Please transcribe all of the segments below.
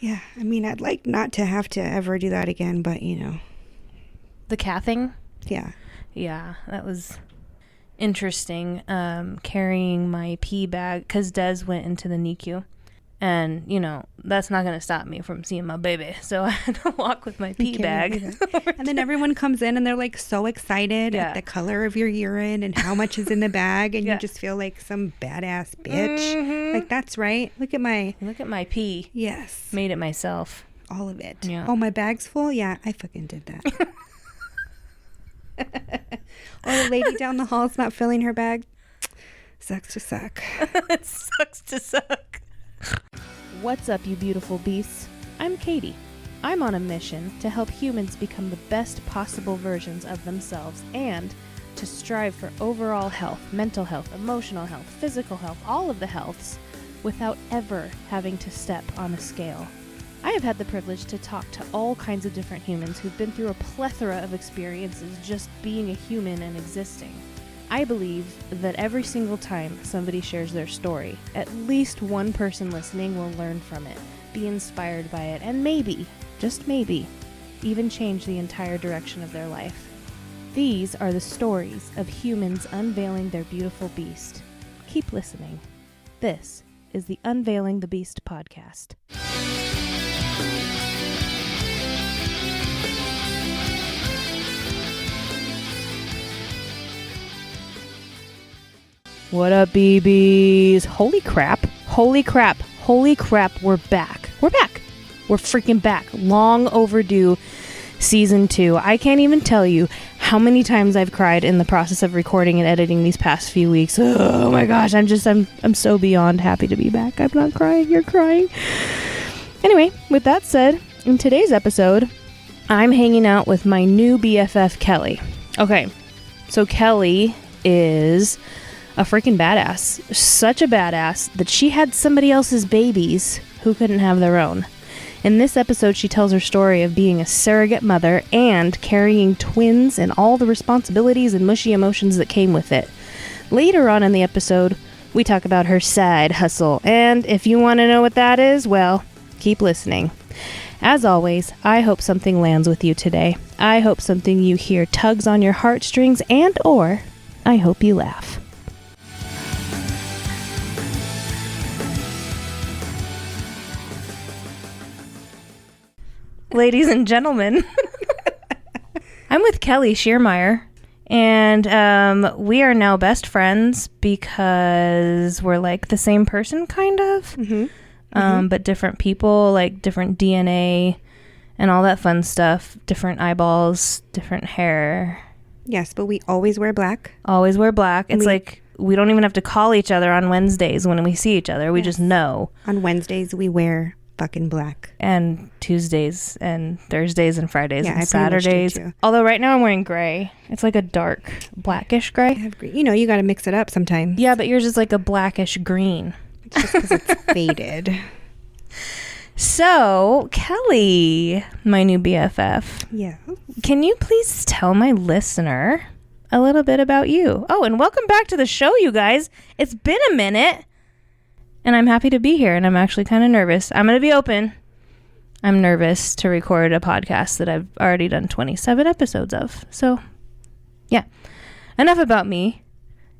Yeah, I mean, I'd like not to have to ever do that again, but The cathing? Yeah. Yeah, that was interesting. Carrying my pee bag, because Des went into the NICU. And, that's not going to stop me from seeing my baby. So I had to walk with my pee bag. And then everyone comes in and they're like so excited at the color of your urine and how much is in the bag. And you just feel like some badass bitch. Mm-hmm. Like, that's right. Look at my pee. Yes. Made it myself. All of it. Yeah. Oh, my bag's full? Yeah, I fucking did that. Or the lady down the hall's not filling her bag. Sucks to suck. It sucks to suck. What's up, you beautiful beasts? I'm Katie. I'm on a mission to help humans become the best possible versions of themselves and to strive for overall health, mental health, emotional health, physical health, all of the healths, without ever having to step on a scale. I have had the privilege to talk to all kinds of different humans who've been through a plethora of experiences just being a human and existing. I believe that every single time somebody shares their story, at least one person listening will learn from it, be inspired by it, and maybe, just maybe, even change the entire direction of their life. These are the stories of humans unveiling their beautiful beast. Keep listening. This is the Unveiling the Beast podcast. What up, BBs? Holy crap. Holy crap. Holy crap. We're back. We're back. We're freaking back. Long overdue season 2. I can't even tell you how many times I've cried in the process of recording and editing these past few weeks. Oh my gosh. I'm so beyond happy to be back. I'm not crying. You're crying. Anyway, with that said, in today's episode, I'm hanging out with my new BFF Kelly. Okay. So Kelly is a freaking badass. Such a badass that she had somebody else's babies who couldn't have their own. In this episode, she tells her story of being a surrogate mother and carrying twins and all the responsibilities and mushy emotions that came with it. Later on in the episode, we talk about her side hustle, and if you want to know what that is, well, keep listening. As always, I hope something lands with you today. I hope something you hear tugs on your heartstrings, and or I hope you laugh. Ladies and gentlemen, I'm with Kelly Schiermeyer, and we are now best friends because we're like the same person, kind of, but different people, like different DNA and all that fun stuff, different eyeballs, different hair. Yes, but we always wear black. Always wear black. It's like we don't even have to call each other on Wednesdays when we see each other. We just know. On Wednesdays, we wear fucking black. And Tuesdays and Thursdays and Fridays and Saturdays. Too. Although right now I'm wearing gray. It's like a dark blackish gray. I have green. You got to mix it up sometimes. Yeah, but yours is like a blackish green. It's just because it's faded. So, Kelly, my new BFF. Yeah. Can you please tell my listener a little bit about you? Oh, and welcome back to the show, you guys. It's been a minute. And I'm happy to be here, and I'm actually kind of nervous. I'm going to be open. I'm nervous to record a podcast that I've already done 27 episodes of. So, yeah. Enough about me.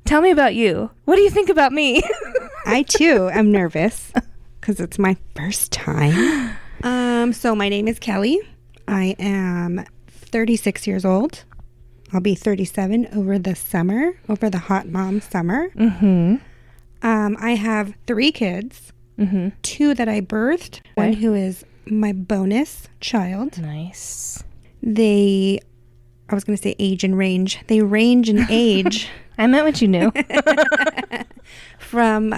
Tell me about you. What do you think about me? I, too, am nervous because it's my first time. So my name is Kelly. I am 36 years old. I'll be 37 over the hot mom summer. Mm-hmm. I have 3 kids, 2 that I birthed, one who is my bonus child. Nice. I was going to say age and range. They range in age. I meant what you knew. From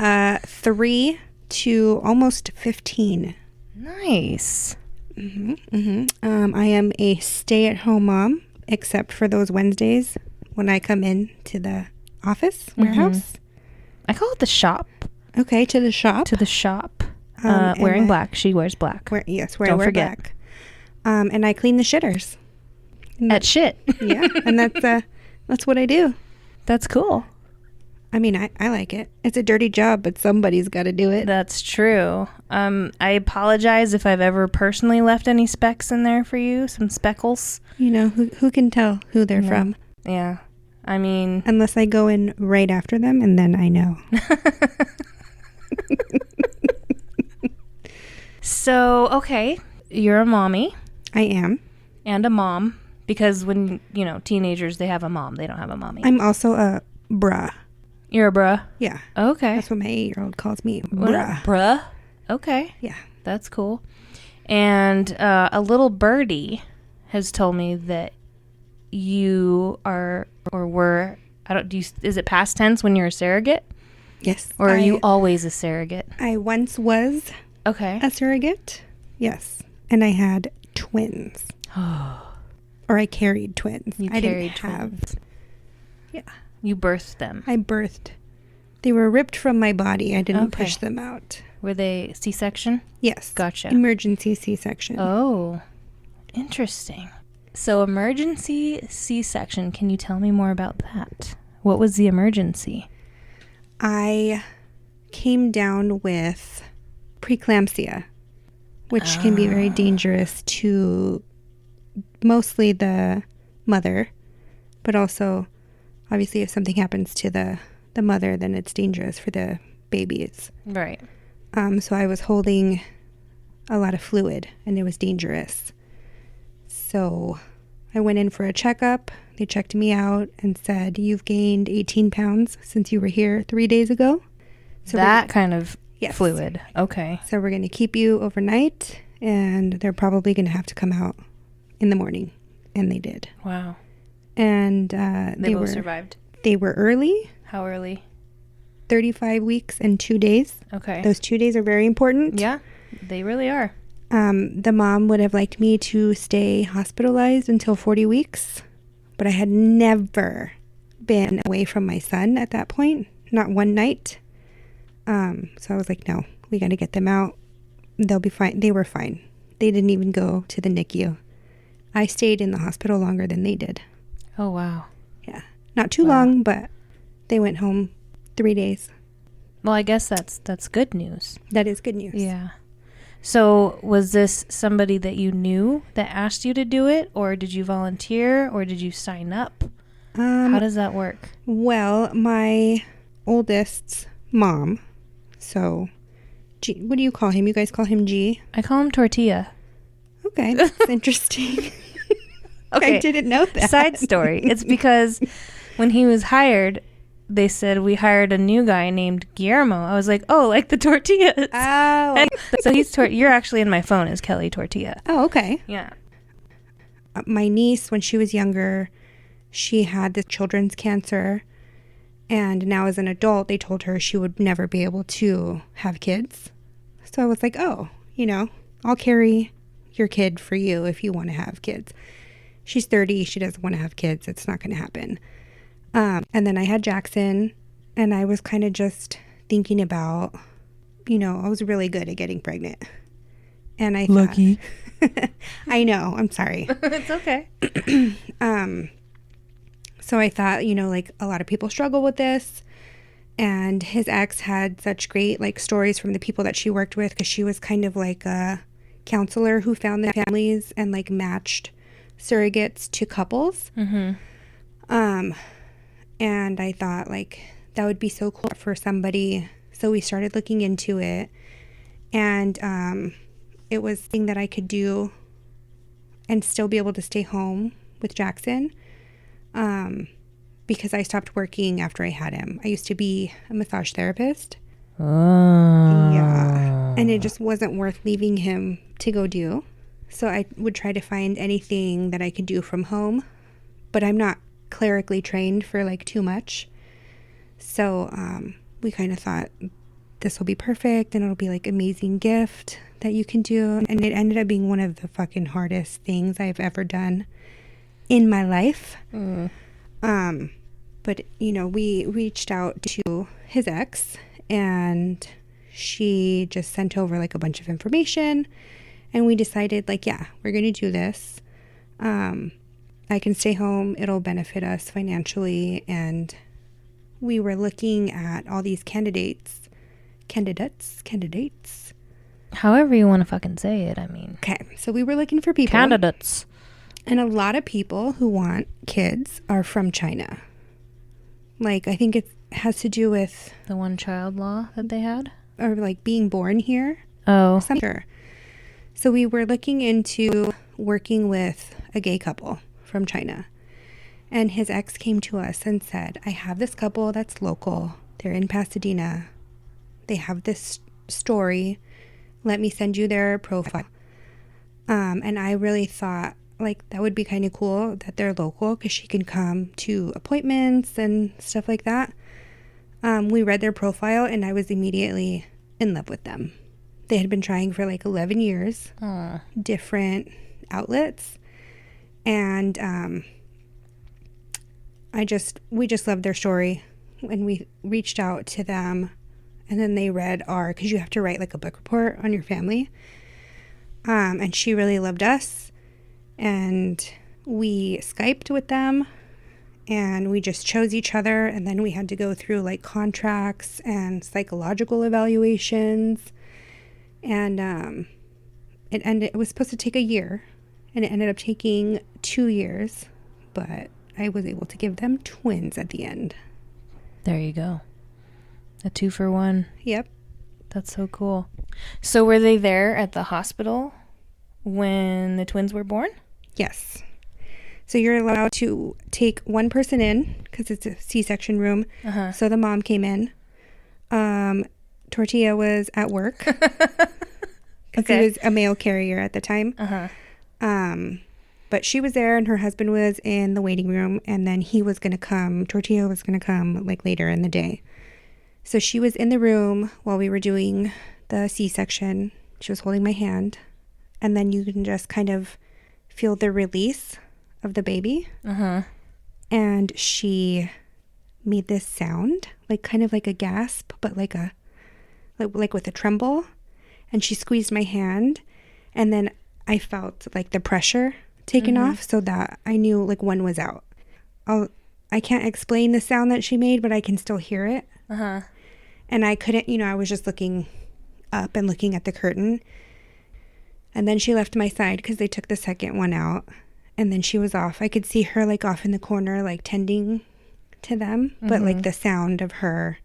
3 to almost 15. Nice. I am a stay-at-home mom, except for those Wednesdays when I come in to the office, warehouse. I call it the shop. Okay, to the shop. To the shop. Wearing black. She wears black. Don't wear forget. Black. And I clean the shitters. At shit. Yeah, and that's what I do. That's cool. I mean, I like it. It's a dirty job, but somebody's got to do it. That's true. I apologize if I've ever personally left any specks in there for you, some speckles. You know, who can tell who they're from? Yeah. I mean... Unless I go in right after them, and then I know. So, okay. You're a mommy. I am. And a mom. Because when, teenagers, they have a mom. They don't have a mommy. I'm also a bruh. You're a bruh? Yeah. Okay. That's what my 8-year-old calls me. Bruh. Bruh? Okay. Yeah. That's cool. And a little birdie has told me that you are or were, is it past tense when you're a surrogate? Yes. Or are you always a surrogate? I once was a surrogate. Yes. And I had twins. Or I carried twins. You carried twins. Yeah. You birthed them. I birthed. They were ripped from my body. I didn't push them out. Were they C-section? Yes. Gotcha. Emergency C-section. Oh, interesting. So emergency C-section, can you tell me more about that? What was the emergency? I came down with preeclampsia, which can be very dangerous to mostly the mother, but also obviously if something happens to the mother, then it's dangerous for the babies. Right. So I was holding a lot of fluid and it was dangerous. So I went in for a checkup. They checked me out and said, you've gained 18 pounds since you were here 3 days ago. So that kind of fluid. Okay. So we're going to keep you overnight and they're probably going to have to come out in the morning. And they did. Wow. And they both survived. They were early. How early? 35 weeks and 2 days. Okay. Those 2 days are very important. Yeah, they really are. The mom would have liked me to stay hospitalized until 40 weeks, but I had never been away from my son at that point, not one night. So I was like, no, we got to get them out. They'll be fine. They were fine. They didn't even go to the NICU. I stayed in the hospital longer than they did. Oh, wow. Yeah. Not too long, but they went home 3 days. Well, I guess that's good news. That is good news. Yeah. So was this somebody that you knew that asked you to do it, or did you volunteer, or did you sign up? How does that work? Well, my oldest's mom, so G, what do you call him? You guys call him G? I call him Tortilla. Okay, that's interesting. Okay. I didn't know that. Side story. It's because when he was hired, they said we hired a new guy named Guillermo. I was like, oh, like the tortillas. Oh. And so you're actually in my phone as Kelly Tortilla. Oh, okay. Yeah. My niece, when she was younger, she had this children's cancer. And now as an adult, they told her she would never be able to have kids. So I was like, oh, I'll carry your kid for you if you want to have kids. She's 30. She doesn't want to have kids. It's not going to happen. And then I had Jackson, and I was kind of just thinking about, I was really good at getting pregnant. And I Lucky. I know. I'm sorry. It's okay. So I thought, like a lot of people struggle with this. And his ex had such great stories from the people that she worked with, because she was kind of like a counselor who found the families and matched surrogates to couples. Mm-hmm. And I thought that would be so cool for somebody. So we started looking into it, and it was a thing that I could do and still be able to stay home with Jackson, because I stopped working after I had him. I used to be a massage therapist. Oh. Yeah. And it just wasn't worth leaving him to go do. So I would try to find anything that I could do from home, but I'm not clerically trained for too much. So we kind of thought this will be perfect, and it'll be amazing gift that you can do. And it ended up being one of the fucking hardest things I've ever done in my life. But we reached out to his ex, and she just sent over a bunch of information, and we decided yeah, we're going to do this. I can stay home. It'll benefit us financially, and we were looking at all these candidates. However you want to fucking say it, I mean. Okay, so we were looking for people. Candidates. And a lot of people who want kids are from China. Like, I think it has to do with... The one-child law that they had? Or, like, being born here. Oh. Sure. So we were looking into working with a gay couple from China. And his ex came to us and said, I have this couple that's local. They're in Pasadena. They have this story. Let me send you their profile. And I really thought, like, that would be kind of cool that they're local because she can come to appointments and stuff like that. We read their profile and I was immediately in love with them. They had been trying for like 11 years, different outlets. And we just loved their story. And we reached out to them, and then they read because you have to write like a book report on your family. And she really loved us. And we Skyped with them, and we just chose each other. And then we had to go through like contracts and psychological evaluations. And it was supposed to take a year, and it ended up taking 2 years. But I was able to give them twins at the end. There you go. A 2-for-1. Yep. That's so cool. So were they there at the hospital when the twins were born? Yes. So you're allowed to take one person in because it's a C-section room. Uh-huh. So the mom came in. Tortilla was at work because he was a mail carrier at the time. Uh-huh. But she was there and her husband was in the waiting room, and then Tortilla was going to come like later in the day. So she was in the room while we were doing the C-section. She was holding my hand, and then you can just kind of feel the release of the baby. Uh-huh. And she made this sound, like kind of like a gasp, but like with a tremble. And she squeezed my hand, and then I felt like the pressure taken off, so that I knew like one was out. I can't explain the sound that she made, but I can still hear it. Uh-huh. And I couldn't, I was just looking up and looking at the curtain. And then she left my side because they took the second one out. And then she was off. I could see her like off in the corner, like tending to them. But like the sound of her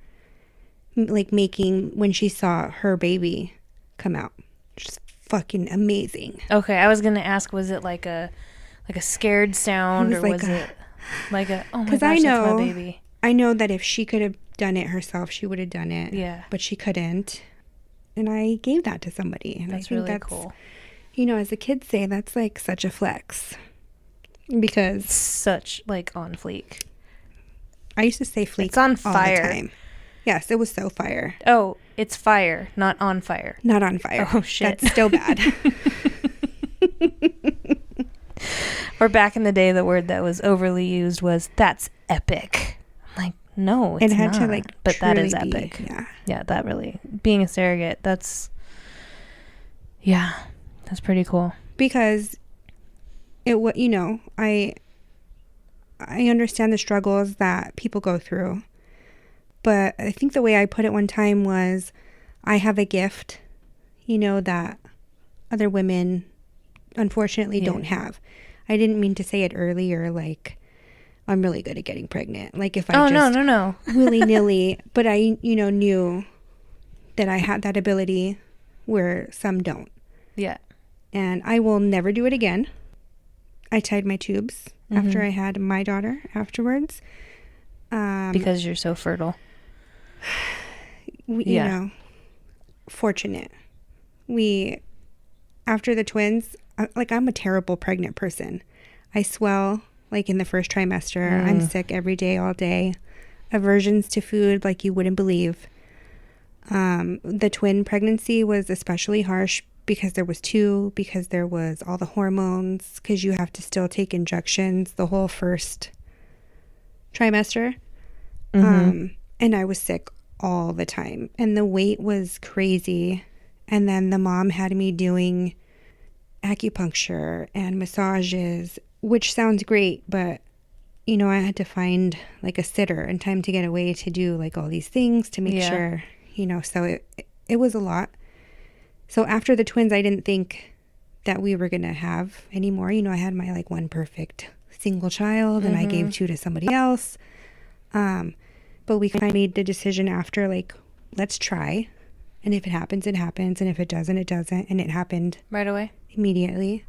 like making when she saw her baby come out. Just fucking amazing. Okay, I was going to ask, was it like a scared sound, or was it like a, oh my gosh, that's my baby? I know that if she could have done it herself, she would have done it. Yeah. But she couldn't. And I gave that to somebody. And that's I think really cool. As the kids say, that's like such a flex. Because such like on fleek. I used to say fleek. It's on fire. All the time. Yes, it was so fire. Oh, it's fire, not on fire. Not on fire. Oh shit. That's still bad. Or back in the day, the word that was overly used was, that's epic. I'm like, no, it's not. To like, but that is epic. Yeah, that really, being a surrogate, that's pretty cool. Because I understand the struggles that people go through. But I think the way I put it one time was, I have a gift, that other women unfortunately don't have. I didn't mean to say it earlier, like, I'm really good at getting pregnant. Like, if I no. willy-nilly, but I, knew that I had that ability where some don't. Yeah. And I will never do it again. I tied my tubes after I had my daughter afterwards. Because you're so fertile. Fortunate. After the twins, I'm a terrible pregnant person. I swell like in the first trimester. I'm sick every day, all day. Aversions to food like you wouldn't believe. The twin pregnancy was especially harsh because there was 2, because there was all the hormones, because you have to still take injections the whole first trimester. And I was sick all the time, and the weight was crazy. And then the mom had me doing acupuncture and massages, which sounds great, but I had to find like a sitter and time to get away to do like all these things to make sure, so it was a lot. So after the twins, I didn't think that we were going to have any more. I had my like one perfect single child and I gave 2 to somebody else. But we kind of made the decision after, like, let's try. And if it happens, it happens. And if it doesn't, it doesn't. And it happened right away, immediately.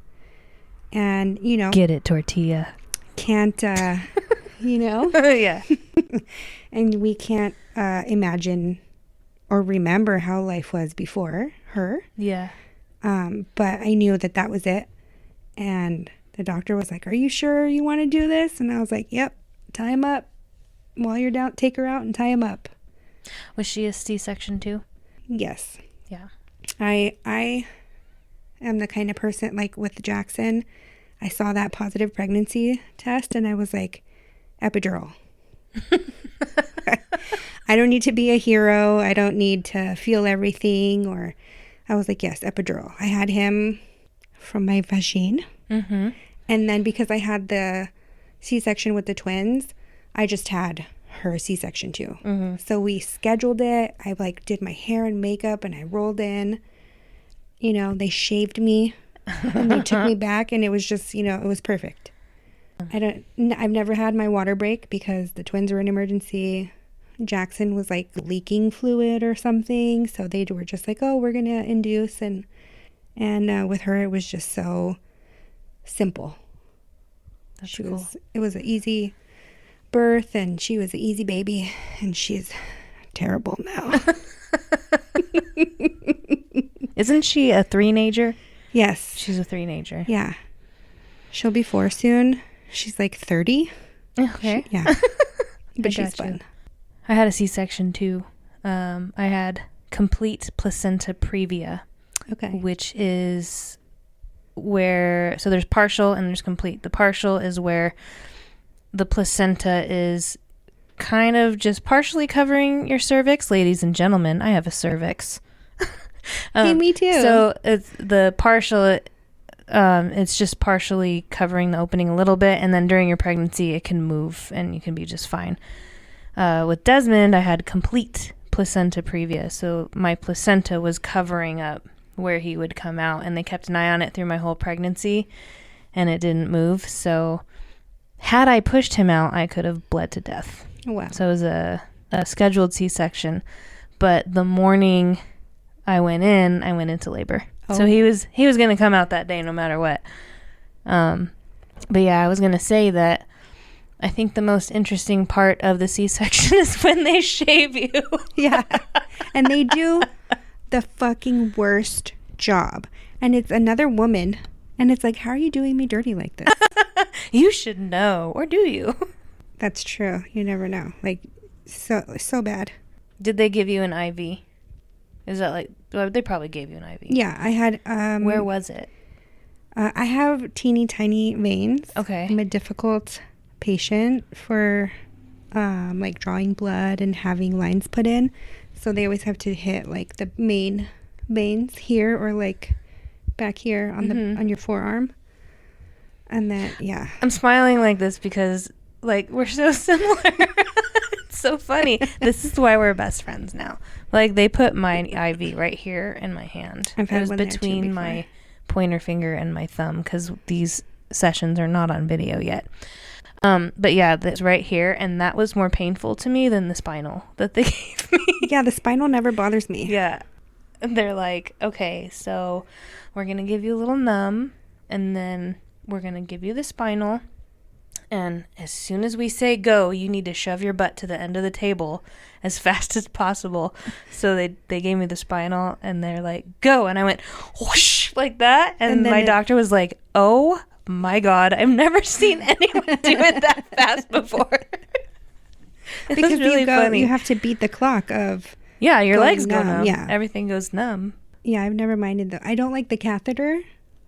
And, get it, tortilla. Can't, Yeah. And we can't imagine or remember how life was before her. Yeah. But I knew that was it. And the doctor was like, are you sure you want to do this? And I was like, yep, tie him up. While you're down, take her out and tie him up. Was she a C-section too? Yes. Yeah. I am the kind of person, like with Jackson, I saw that positive pregnancy test and I was like, epidural. I don't need to be a hero. I don't need to feel everything. Or I was like, yes, epidural. I had him from my vagine. Mm-hmm. And then because I had the C-section with the twins, I just had her C-section too. Mm-hmm. So we scheduled it. I like did my hair and makeup and I rolled in. They shaved me and they took me back and it was just, it was perfect. I've never had my water break because the twins were an emergency. Jackson was like leaking fluid or something. So they were just like, oh, we're going to induce. And with her, it was just so simple. That's cool. It was an easy birth and she was an easy baby and she's terrible now. Isn't she a 3-nager? Yes. She's a 3-nager. Yeah. She'll be 4 soon. She's like 30. Okay. Yeah. But she's fun. I had a C-section too. I had complete placenta previa. Okay. Which is where, so there's partial and there's complete. The partial is where the placenta is kind of just partially covering your cervix. Ladies and gentlemen, I have a cervix. Hey, me too. So it's the partial, it's just partially covering the opening a little bit. And then during your pregnancy, it can move and you can be just fine. With Desmond, I had complete placenta previa. So my placenta was covering up where he would come out. And they kept an eye on it through my whole pregnancy. And it didn't move. So had I pushed him out, I could have bled to death. Wow. So it was a scheduled C-section. But the morning I went into labor. Oh. So he was going to come out that day no matter what. But yeah, I was going to say that I think the most interesting part of the C-section is when they shave you. Yeah. And they do the fucking worst job. And it's another woman. And it's like, how are you doing me dirty like this? You should know. Or do you? That's true. You never know. Like, so bad. Did they give you an IV? Is that like, well, they probably gave you an IV. Yeah, I had... where was it? I have teeny tiny veins. Okay. I'm a difficult patient for like drawing blood and having lines put in. So they always have to hit like the main veins here or like back here on on your forearm. And then, yeah. I'm smiling like this because like we're so similar. It's so funny. This is why we're best friends now. Like they put my IV right here in my hand. I've had it was one between my pointer finger and my thumb because these sessions are not on video yet. But yeah, that's right here, and that was more painful to me than the spinal that they gave me. Yeah, the spinal never bothers me. Yeah. They're like, okay, so we're going to give you a little numb, and then we're going to give you the spinal, and as soon as we say go, you need to shove your butt to the end of the table as fast as possible. So they gave me the spinal, and they're like, go, and I went whoosh, like that, and my doctor was like, oh my God, I've never seen anyone do it that fast before. Because really funny. You have to beat the clock of... Yeah, your legs go numb. Yeah. Everything goes numb. Yeah, I've never minded though. I don't like the catheter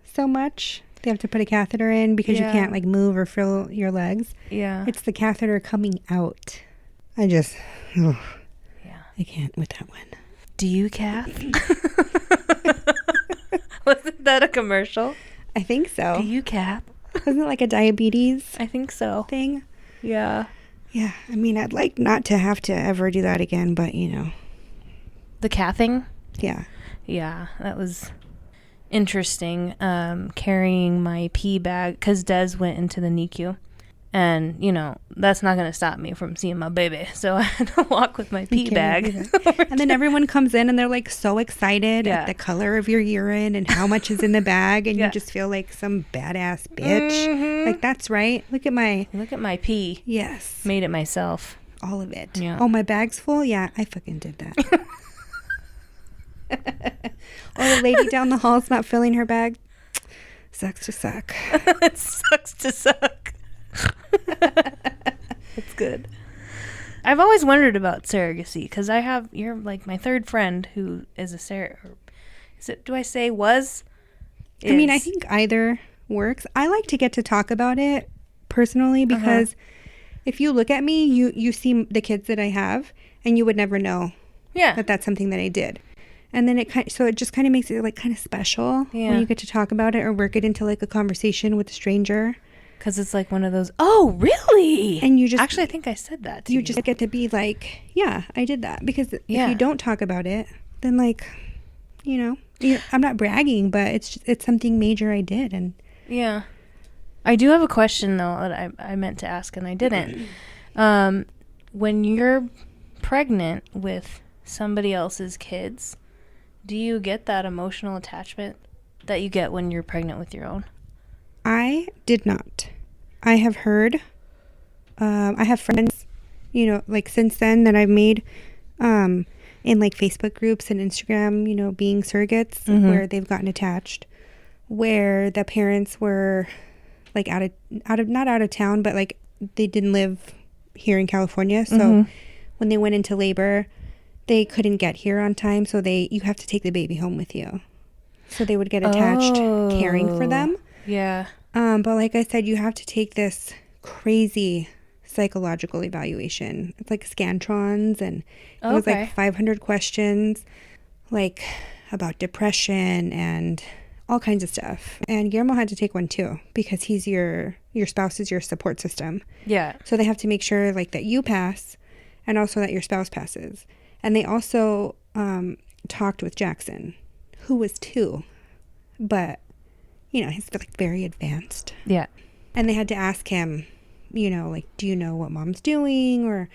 so much. They have to put a catheter in because you can't like move or feel your legs. Yeah. It's the catheter coming out. I can't with that one. Do you cath? Wasn't that a commercial? I think so. Do you cath? Wasn't it like a diabetes I think so. thing? Yeah. Yeah, I mean, I'd like not to have to ever do that again, but The cathing? Yeah. Yeah, that was interesting. Carrying my pee bag, because Des went into the NICU. And, that's not going to stop me from seeing my baby. So I had to walk with my pee bag. And then everyone comes in and they're like so excited at the color of your urine and how much is in the bag. And you just feel like some badass bitch. Mm-hmm. Like, that's right. Look at my pee. Yes. Made it myself. All of it. Yeah. Oh, my bag's full? Yeah, I fucking did that. Or the lady down the hall's not filling her bag. Sucks to suck. It sucks to suck. It's good. I've always wondered about surrogacy because you're like my third friend who is a was? I mean, I think either works. I like to get to talk about it personally because if you look at me, you see the kids that I have and you would never know that that's something that I did. And then it just kind of makes it like kind of special when you get to talk about it or work it into like a conversation with a stranger. Because it's like one of those, oh, really? And you just... Actually, I think I said that to you. You just get to be like, yeah, I did that. Because if you don't talk about it, then like, I'm not bragging, but it's something major I did. And yeah. I do have a question, though, that I meant to ask and I didn't. When you're pregnant with somebody else's kids, do you get that emotional attachment that you get when you're pregnant with your own? I did not. I have heard, I have friends, like since then that I've made in like Facebook groups and Instagram, being surrogates where they've gotten attached, where the parents were like not out of town, but like they didn't live here in California. So when they went into labor, they couldn't get here on time. So you have to take the baby home with you. So they would get attached caring for them. Yeah. But like I said, you have to take this crazy psychological evaluation. It's like Scantrons, and it was like 500 questions, like about depression and all kinds of stuff. And Guillermo had to take one too, because he's your spouse is your support system. Yeah. So they have to make sure like that you pass and also that your spouse passes. And they also talked with Jackson, who was 2, but he's like very advanced. Yeah. And they had to ask him, like, do you know what mom's doing? Or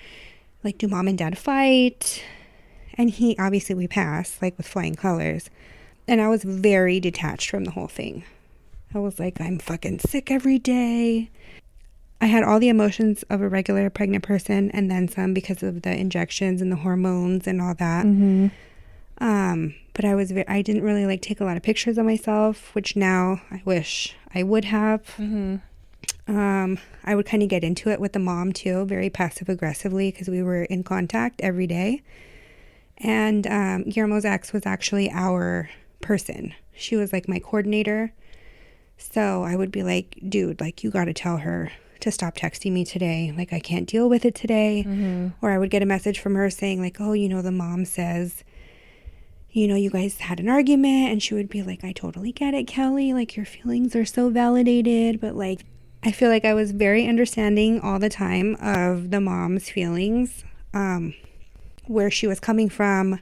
like, do mom and dad fight? And we passed like with flying colors. And I was very detached from the whole thing. I was like, I'm fucking sick every day. I had all the emotions of a regular pregnant person and then some because of the injections and the hormones and all that. But I didn't really like take a lot of pictures of myself, which now I wish I would have. I would kind of get into it with the mom too, very passive aggressively, because we were in contact every day. And Guillermo's ex was actually our person. She was like my coordinator. So I would be like, dude, like you got to tell her to stop texting me today. Like I can't deal with it today. Or I would get a message from her saying like, oh, the mom says, you guys had an argument, and she would be like, I totally get it, Kelly. Like, your feelings are so validated. But, like, I feel like I was very understanding all the time of the mom's feelings, where she was coming from.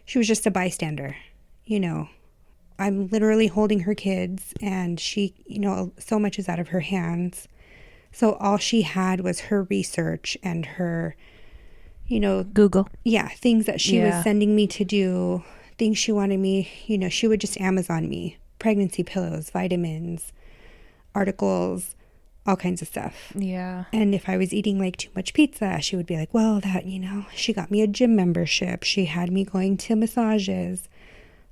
She was just a bystander, I'm literally holding her kids, and she, so much is out of her hands. So all she had was her research and her... Google. Yeah, things that she was sending me to do, things she wanted me, she would just Amazon me, pregnancy pillows, vitamins, articles, all kinds of stuff. Yeah. And if I was eating like too much pizza, she would be like, well, that, she got me a gym membership. She had me going to massages,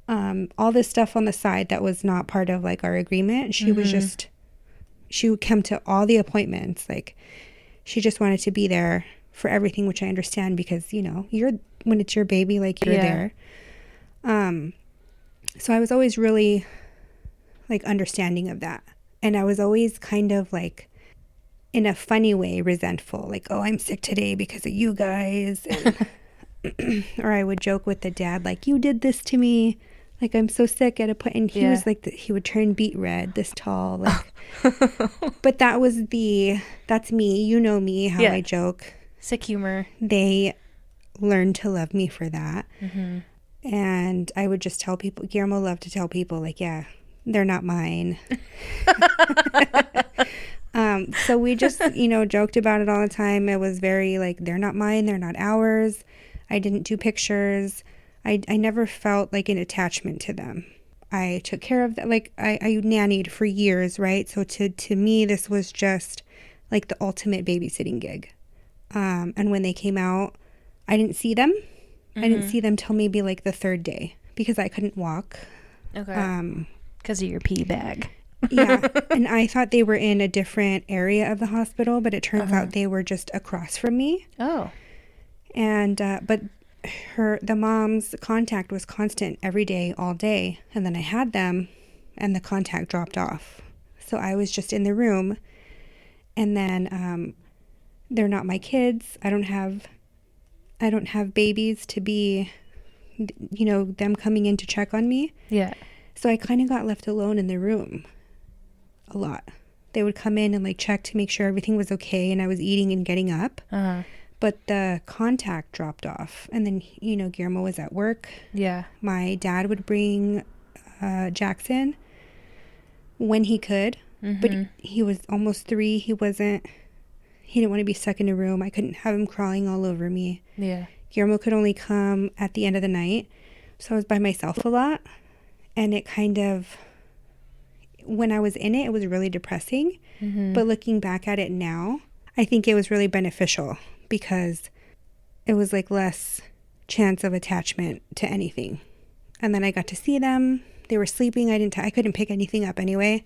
all this stuff on the side that was not part of like our agreement. She was just, she would come to all the appointments. Like she just wanted to be there for everything, which I understand because, when it's your baby, like you're there. So I was always really like understanding of that. And I was always kind of like in a funny way resentful, like, oh, I'm sick today because of you guys. And or I would joke with the dad, like, you did this to me. like, I'm so sick at a point. And he was like, he would turn beet red, this tall, like, but that's me. You know me, how I joke. Sick humor. They learned to love me for that. Mm-hmm. And I would just tell people, Guillermo loved to tell people, like, yeah, they're not mine. So we just, joked about it all the time. It was very like, they're not mine, they're not ours. I didn't do pictures. I never felt like an attachment to them. I took care of that. Like, I nannied for years, right? So to me, this was just like the ultimate babysitting gig. And when they came out, I didn't see them. I didn't see them till maybe like the third day because I couldn't walk. Okay. Because of your pee bag. Yeah. And I thought they were in a different area of the hospital, but it turns out they were just across from me. Oh. And, but the mom's contact was constant every day, all day. And then I had them and the contact dropped off. So I was just in the room. And then, they're not my kids. I don't have babies to be, them coming in to check on me. Yeah. So I kind of got left alone in the room a lot. They would come in and like check to make sure everything was okay and I was eating and getting up. But the contact dropped off. And then, Guillermo was at work. Yeah. My dad would bring Jackson when he could. But he was almost 3. He didn't want to be stuck in a room. I couldn't have him crawling all over me. Yeah. Guillermo could only come at the end of the night. So I was by myself a lot. And it kind of, when I was in it, it was really depressing. But looking back at it now, I think it was really beneficial because it was like less chance of attachment to anything. And then I got to see them. They were sleeping. I couldn't pick anything up anyway.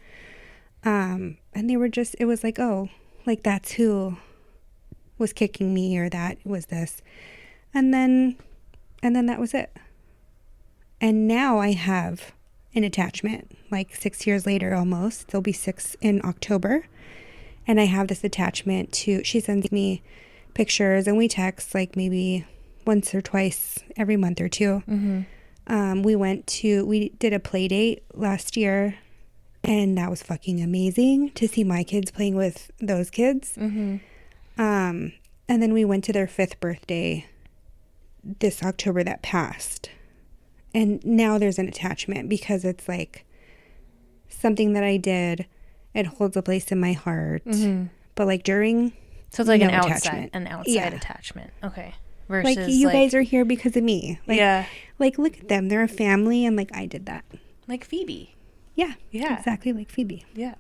And they were just, it was like, oh, like that's who was kicking me or that was this. And then that was it. And now I have an attachment, like 6 years later almost. There'll be 6 in October. And I have this attachment to, she sends me pictures and we text like maybe once or twice every month or two. We did a play date last year and that was fucking amazing to see my kids playing with those kids. And then we went to their 5th birthday this October that passed. And now there's an attachment because it's like something that I did. It holds a place in my heart. But like during, so it's like no an outside yeah. attachment. Okay. Versus like you guys are here because of me. Like, yeah. Like look at them. They're a family and like I did that. Like Phoebe. Yeah. Exactly like Phoebe. Yeah.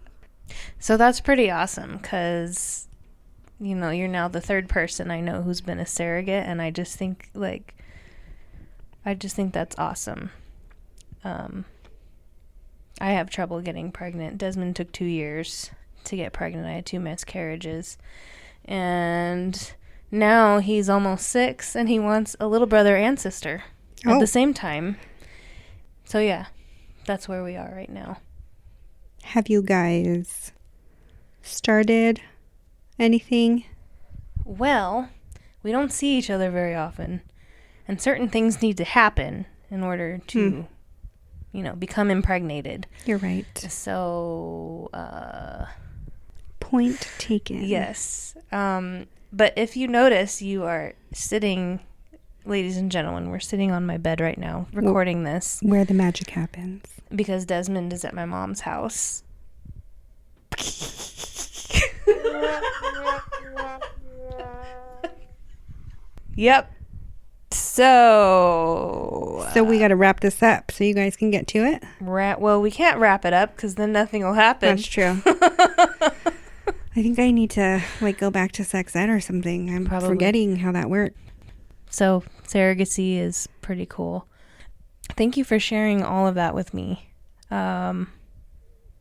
So that's pretty awesome because, you're now the 3rd person I know who's been a surrogate. And I just think that's awesome. I have trouble getting pregnant. Desmond took 2 years to get pregnant. I had 2 miscarriages. And now he's almost 6 and he wants a little brother and sister at the same time. So yeah, that's where we are right now. Have you guys started anything? Well, we don't see each other very often. And certain things need to happen in order to, become impregnated. You're right. So, point taken. Yes. But if you notice, you are sitting, ladies and gentlemen, we're sitting on my bed right now recording this. Where the magic happens. Because Desmond is at my mom's house. Yep. So we got to wrap this up so you guys can get to it. Well, we can't wrap it up because then nothing will happen. That's true. I think I need to go back to sex ed or something. I'm forgetting how that worked. So surrogacy is pretty cool. Thank you for sharing all of that with me. I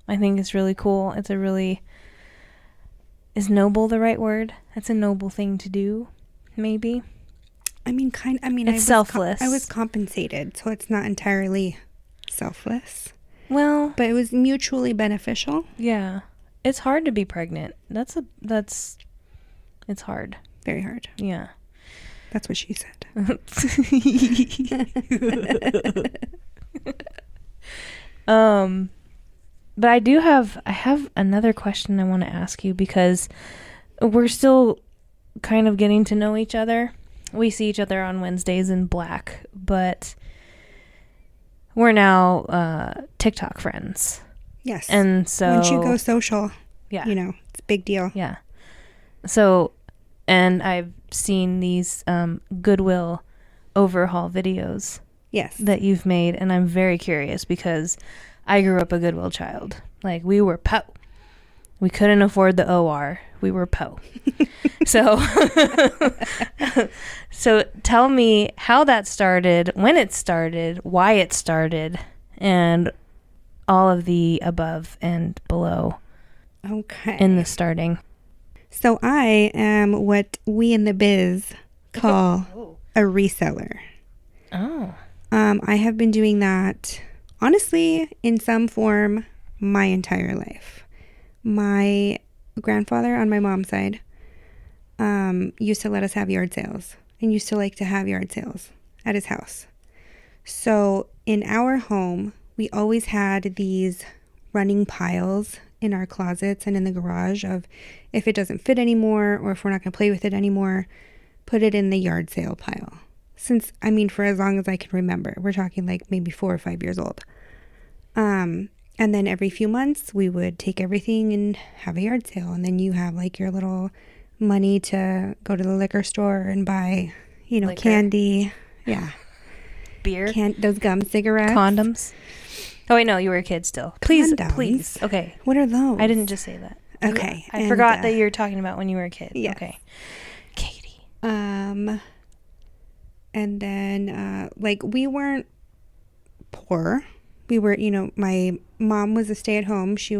think it's really cool. Is noble the right word? It's a noble thing to do, maybe. It's selfless. I was compensated, so it's not entirely selfless. Well, but it was mutually beneficial. Yeah. It's hard to be pregnant. It's hard. Very hard. Yeah. That's what she said. But I have another question I want to ask you, because we're still kind of getting to know each other. We see each other on Wednesdays in Black, but we're now TikTok friends. Yes. And so once you go social, yeah, it's a big deal. Yeah. So, and I've seen these Goodwill overhaul videos. Yes. That you've made, and I'm very curious because I grew up a Goodwill child. Like, we were po. We couldn't afford the OR. We were po. So, so tell me how that started, when it started, why it started, and all of the above and below. Okay. In the starting. So I am what we in the biz call a reseller. Oh. I have been doing that, honestly, in some form my entire life. My grandfather on my mom's side used to let us have yard sales and used to like to have yard sales at his house. So in our home, we always had these running piles in our closets and in the garage of, if it doesn't fit anymore or if we're not going to play with it anymore, put it in the yard sale pile. Since, for as long as I can remember, we're talking like maybe 4 or 5 years old. And then every few months we would take everything and have a yard sale. And then you have like your little money to go to the liquor store and buy, liquor. Candy. Yeah. Beer. Those gum cigarettes. Condoms. Oh, wait, no, you were a kid still. Please, Condoms. please. Okay. What are those? I didn't just say that. Okay. I forgot that you were talking about when you were a kid. Yes. Okay. Katie. And then, we weren't poor. We were, my mom was a stay-at-home. She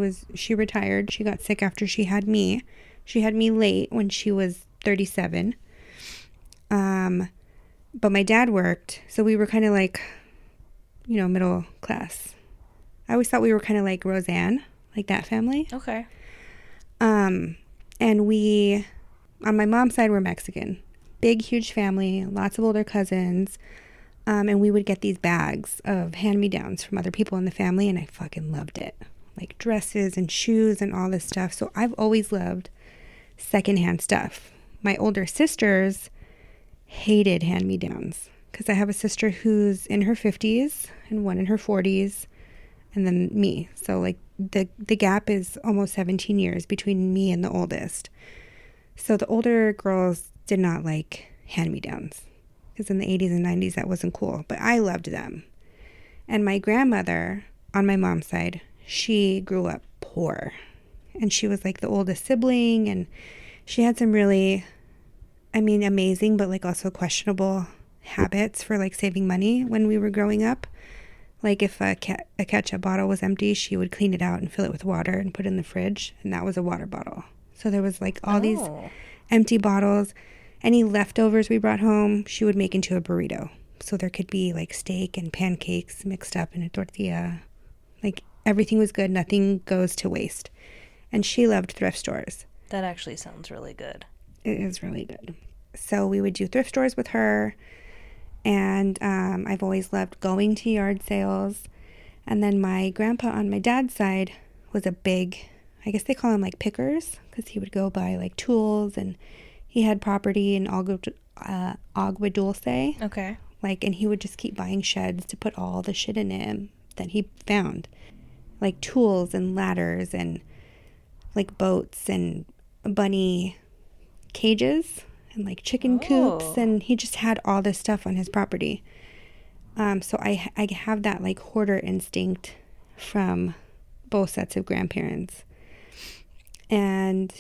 retired. She got sick after she had me. She had me late when she was 37. But my dad worked, so we were kind of like, middle class. I always thought we were kind of like Roseanne, like that family. Okay. And we, on my mom's side, we're Mexican. Big, huge family, lots of older cousins. And we would get these bags of hand-me-downs from other people in the family, and I fucking loved it. Like dresses and shoes and all this stuff. So I've always loved secondhand stuff. My older sisters hated hand-me-downs because I have a sister who's in her 50s and one in her 40s, and then me. So like the gap is almost 17 years between me and the oldest. So the older girls did not like hand-me-downs because in the 80s and 90s that wasn't cool, but I loved them. And my grandmother on my mom's side, she grew up poor, and she was like the oldest sibling, and she had some really, amazing but like also questionable habits for like saving money when we were growing up. Like if a ketchup bottle was empty, she would clean it out and fill it with water and put it in the fridge, and that was a water bottle. So there was like all these empty bottles. Any leftovers we brought home, she would make into a burrito. So there could be like steak and pancakes mixed up in a tortilla. Like everything was good. Nothing goes to waste. And she loved thrift stores. That actually sounds really good. It is really good. So we would do thrift stores with her. And I've always loved going to yard sales. And then my grandpa on my dad's side was a big, I guess they call him like pickers, because he would go buy like tools, and he had property in Agua Dulce. Okay. And he would just keep buying sheds to put all the shit in him that he found. Like tools and ladders and like boats and bunny cages and like chicken coops. And he just had all this stuff on his property. So I have that like hoarder instinct from both sets of grandparents. And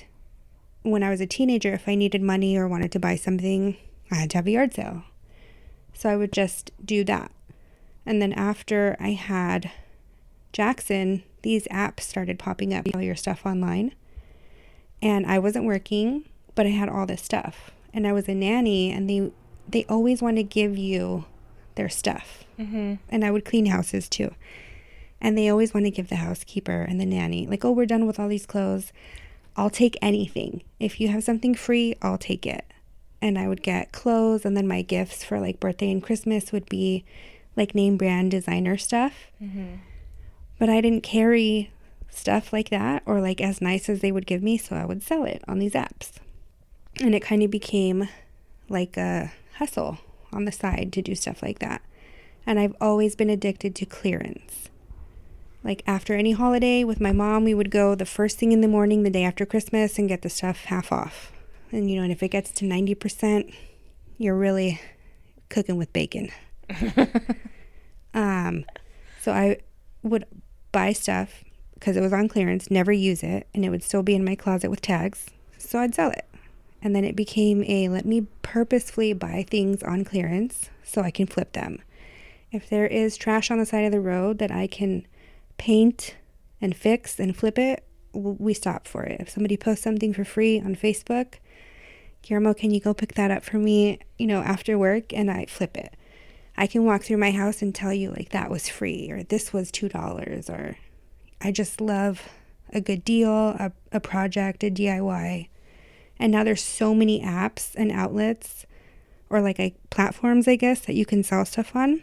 when I was a teenager, if I needed money or wanted to buy something, I had to have a yard sale. So I would just do that. And then after I had Jackson, these apps started popping up, all your stuff online. And I wasn't working, but I had all this stuff. And I was a nanny, and they always want to give you their stuff. Mm-hmm. And I would clean houses too. And they always want to give the housekeeper and the nanny, like, oh, we're done with all these clothes. I'll take anything. If you have something free, I'll take it. And I would get clothes, and then my gifts for like birthday and Christmas would be like name brand designer stuff. Mm-hmm. But I didn't carry stuff like that or like as nice as they would give me, so I would sell it on these apps. And it kind of became like a hustle on the side to do stuff like that. And I've always been addicted to clearance. Like after any holiday with my mom, we would go the first thing in the morning, the day after Christmas, and get the stuff half off. And, you know, and if it gets to 90%, you're really cooking with bacon. So I would buy stuff because it was on clearance, never use it, and it would still be in my closet with tags. So I'd sell it. And then it became let me purposefully buy things on clearance so I can flip them. If there is trash on the side of the road that I can paint and fix and flip it, we stop for it. If somebody posts something for free on Facebook, Guillermo, can you go pick that up for me, you know, after work? And I flip it. I can walk through my house and tell you like that was free or this was $2, or I just love a good deal, a project, a DIY. And now there's so many apps and outlets or like platforms, I guess, that you can sell stuff on.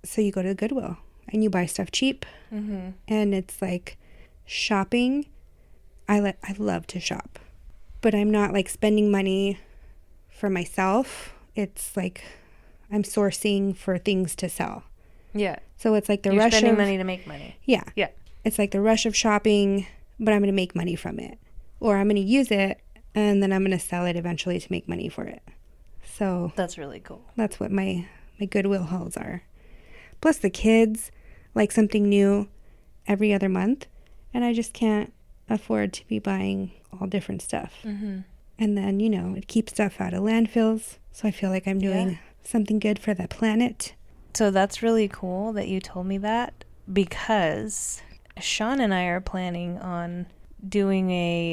So you go to Goodwill and you buy stuff cheap. Mm-hmm. And it's like shopping. I love to shop, but I'm not like spending money for myself. It's like I'm sourcing for things to sell. Yeah. So it's like You're spending money to make money. Yeah. Yeah. It's like the rush of shopping, but I'm going to make money from it. Or I'm going to use it and then I'm going to sell it eventually to make money for it. So that's really cool. That's what my Goodwill hauls are. Plus the kids like something new every other month, and I just can't afford to be buying all different stuff. Mm-hmm. And then, you know, it keeps stuff out of landfills, so I feel like I'm doing something good for the planet. So that's really cool that you told me that, because Sean and I are planning on doing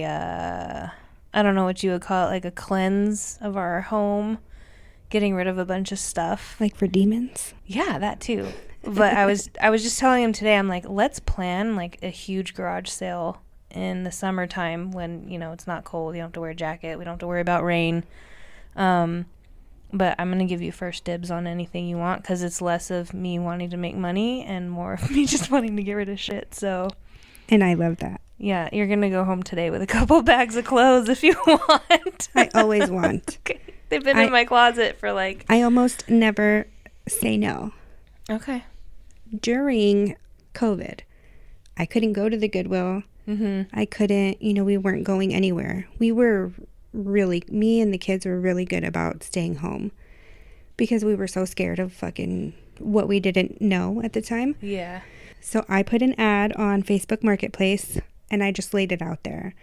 I don't know what you would call it, like a cleanse of our home, getting rid of a bunch of stuff. Like for demons? Yeah, that too. But I was just telling him today, I'm like, let's plan like a huge garage sale in the summertime when, you know, it's not cold. You don't have to wear a jacket. We don't have to worry about rain. But I'm going to give you first dibs on anything you want, because it's less of me wanting to make money and more of me just wanting to get rid of shit. So. And I love that. Yeah, you're going to go home today with a couple bags of clothes if you want. I always want. Okay. They've been in my closet for like... I almost never say no. Okay. During COVID, I couldn't go to the Goodwill. Mm-hmm. I couldn't, you know, we weren't going anywhere. We were really, me and the kids were really good about staying home because we were so scared of fucking what we didn't know at the time. Yeah. So I put an ad on Facebook Marketplace and I just laid it out there.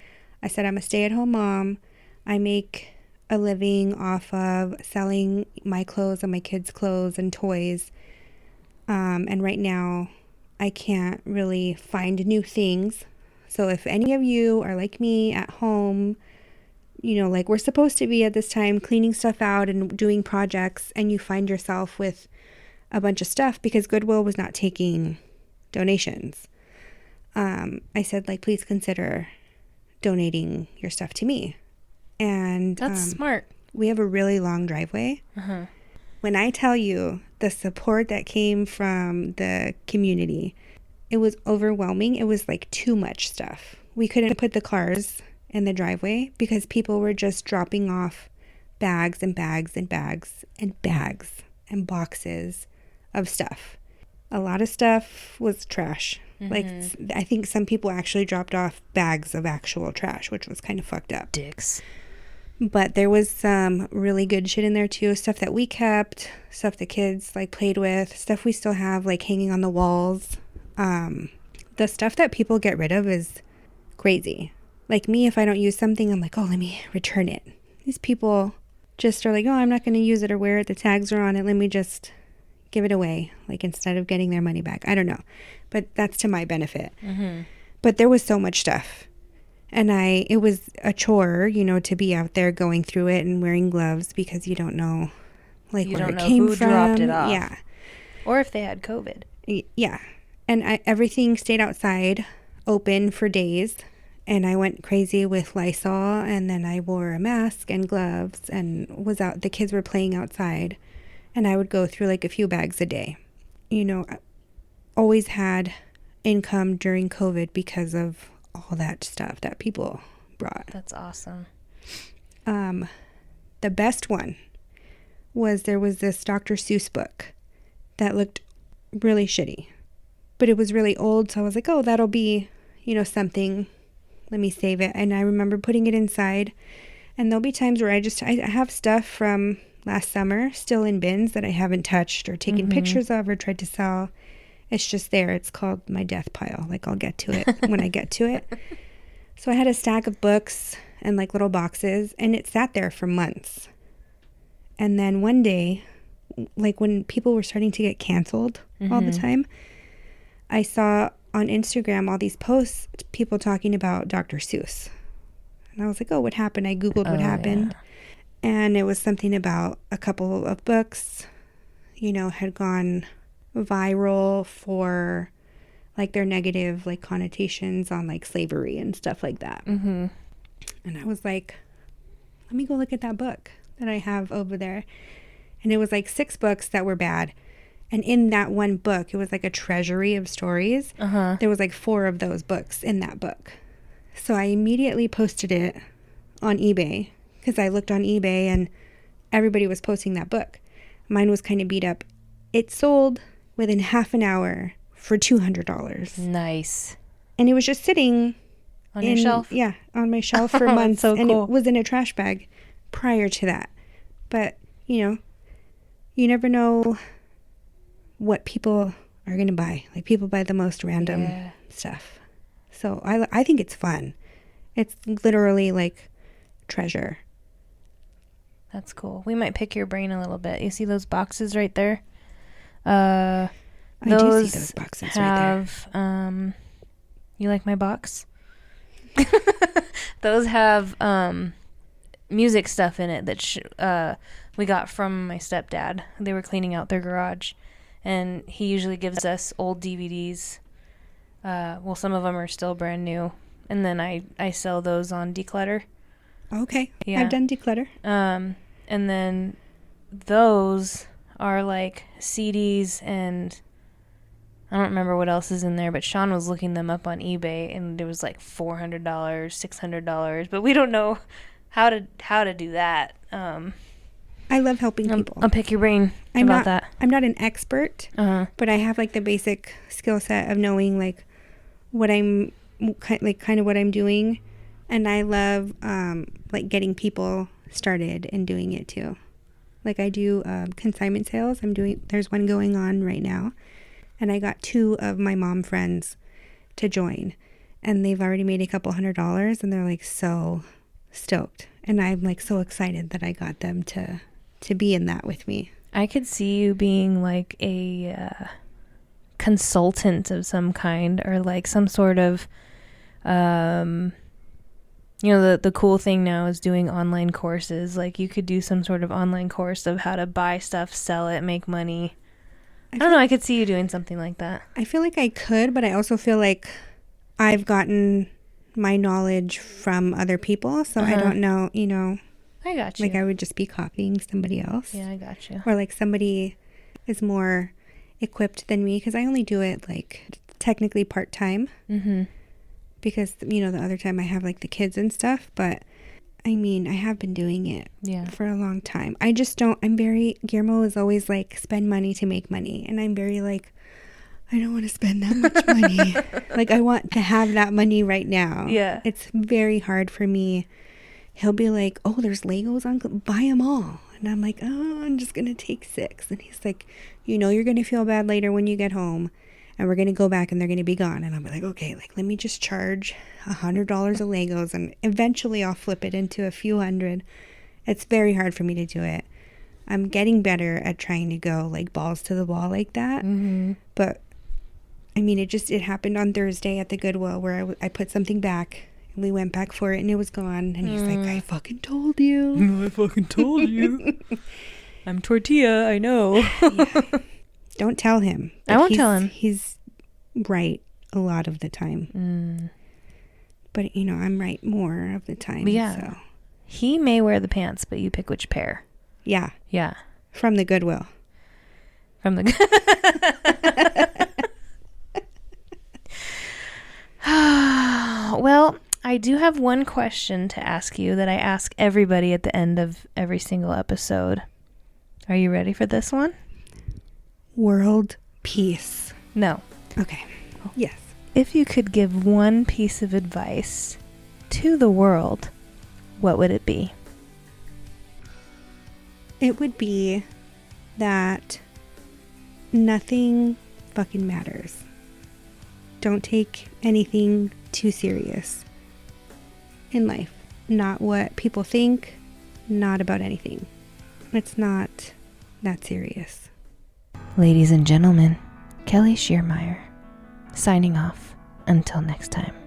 I said, I'm a stay-at-home mom. I make a living off of selling my clothes and my kids' clothes and toys. And right now I can't really find new things. So if any of you are like me at home, you know, like we're supposed to be at this time cleaning stuff out and doing projects, and you find yourself with a bunch of stuff because Goodwill was not taking donations. I said, like, please consider donating your stuff to me. And that's smart. We have a really long driveway. Uh-huh. When I tell you the support that came from the community, it was overwhelming. It was like too much stuff. We couldn't put the cars in the driveway because people were just dropping off bags and bags and bags and bags and boxes of stuff. A lot of stuff was trash. Mm-hmm. Like, I think some people actually dropped off bags of actual trash, which was kind of fucked up. Dicks. But there was some really good shit in there too. Stuff that we kept, stuff the kids like played with, stuff we still have like hanging on the walls. The stuff that people get rid of is crazy. Like me, if I don't use something, I'm like, oh, let me return it. These people just are like, oh, I'm not going to use it or wear it. The tags are on it. Let me just give it away. Like instead of getting their money back. I don't know. But that's to my benefit. Mm-hmm. But there was so much stuff. And it was a chore, you know, to be out there going through it and wearing gloves because you don't know, like, where it came from. Dropped it off. Yeah. Or if they had COVID. Yeah. And everything stayed outside open for days. And I went crazy with Lysol, and then I wore a mask and gloves and was out. The kids were playing outside, and I would go through like a few bags a day. You know, I always had income during COVID because of all that stuff that people brought. That's awesome. The best one was there was this Dr. Seuss book that looked really shitty, but it was really old. So I was like, oh, that'll be, something. Let me save it. And I remember putting it inside, and there'll be times where I have stuff from last summer still in bins that I haven't touched or taken pictures of or tried to sell. It's just there. It's called my death pile. Like, I'll get to it when I get to it. So I had a stack of books and like little boxes, and it sat there for months. And then one day, like when people were starting to get canceled all the time, I saw on Instagram all these posts, people talking about Dr. Seuss. And I was like, oh, what happened? I Googled what happened. Yeah. And it was something about a couple of books, had gone viral for like their negative like connotations on like slavery and stuff like that. And I was like, let me go look at that book that I have over there. And it was like 6 books that were bad. And in that one book, it was like a treasury of stories. There was like 4 of those books in that book. So I immediately posted it on eBay because I looked on eBay and everybody was posting that book. Mine was kind of beat up. It sold within half an hour for $200. Nice. And it was just sitting on your shelf? Yeah, on my shelf for months. So and cool. It was in a trash bag prior to that. But, you never know what people are going to buy. Like, people buy the most random stuff. So I think it's fun. It's literally like treasure. That's cool. We might pick your brain a little bit. You see those boxes right there? I do see those boxes right there. You like my box? Those have music stuff in it that we got from my stepdad. They were cleaning out their garage, and he usually gives us old DVDs. Well, some of them are still brand new, and then I sell those on Declutter. Okay. Yeah. I've done Declutter. And then those are like CDs, and I don't remember what else is in there, but Sean was looking them up on eBay, and it was like $400, $600, but we don't know how to do that. I love helping people. I'll pick your brain about that. I'm not an expert, but I have like the basic skill set of knowing like what I'm kind of what I'm doing, and I love like getting people started and doing it too. Like, I do consignment sales. There's one going on right now, and I got 2 of my mom friends to join, and they've already made a couple $100, and they're like so stoked, and I'm like so excited that I got them to be in that with me. I could see you being like a consultant of some kind, or like some sort of the cool thing now is doing online courses. Like, you could do some sort of online course of how to buy stuff, sell it, make money. I don't know. I could see you doing something like that. I feel like I could, but I also feel like I've gotten my knowledge from other people. So I don't know, I got you. Like, I would just be copying somebody else. Yeah, I got you. Or like somebody is more equipped than me, because I only do it like technically part-time. Because, the other time I have like the kids and stuff, but I mean, I have been doing it for a long time. I just Guillermo is always like, spend money to make money. And I'm very like, I don't want to spend that much money. Like, I want to have that money right now. Yeah. It's very hard for me. He'll be like, oh, there's Legos on, buy them all. And I'm like, oh, I'm just going to take 6. And he's like, you're going to feel bad later when you get home. And we're going to go back and they're going to be gone. And I'm like, okay, like, let me just charge $100 of Legos, and eventually I'll flip it into a few hundred. It's very hard for me to do it. I'm getting better at trying to go like balls to the wall like that. But I mean, it happened on Thursday at the Goodwill where I put something back, and we went back for it and it was gone. And he's like, I fucking told you. I fucking told you. I'm tortilla, I know. Yeah. Don't tell him. I won't tell him. He's right a lot of the time. But, I'm right more of the time. Yeah. So. He may wear the pants, but you pick which pair. Yeah. Yeah. From the Goodwill. I do have one question to ask you that I ask everybody at the end of every single episode. Are you ready for this one? World peace. No. Okay. Yes. If you could give one piece of advice to the world, what would it be? It would be that nothing fucking matters. Don't take anything too serious in life. Not what people think, not about anything. It's not that serious. Ladies and gentlemen, Kelly Schiermeyer, signing off. Until next time.